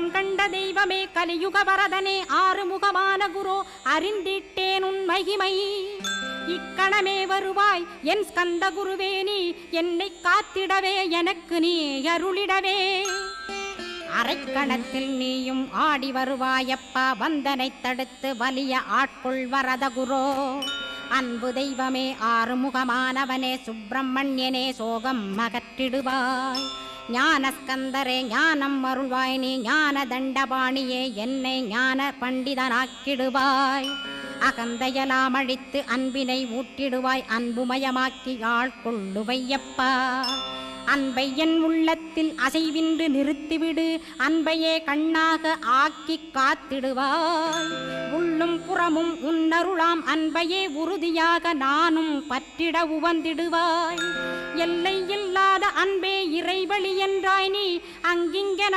கண் கண்ட தெய்வமே கலியுக வரதனே ஆறுமுகமான குரு அறிந்திட்டேன் உன் மகிமை இக்கணமே வருவாய் என் ஸ்கந்த குருவே நீ என்னை காத்திடவே எனக்கு நீ அருளிடவே அரைக்கணத்தில் நீயும் ஆடி வருவாயப்பா வந்தனை தடுத்து வலிய ஆட்கொள் வரத குரோ அன்பு தெய்வமே ஆறுமுகமானவனே சுப்பிரமணியனே சோகம் அகற்றிடுவாய் ஞானஸ்கந்தரே ஞானம் அருள்வாய் நீ ஞான தண்டபாணியே என்னை ஞான பண்டிதனாக்கிடுவாய் அகந்தையலாம் அழித்து அன்பினை ஊட்டிடுவாய் அன்புமயமாக்கி ஆட்கொள்ளுவையப்பா அன்பை என் உள்ளத்தில் அசைவின்றி நிறுத்திவிடு அன்பையே கண்ணாக ஆக்கி காத்திடுவாய் உள்ளும் புறமும் உன்னருளாம் அன்பையே உறுதியாக நானும் பற்றிட உவந்திடுவாய் எல்லை இல்லாத அன்பே இறைவழி என்றாய் நீ அங்கிங்கன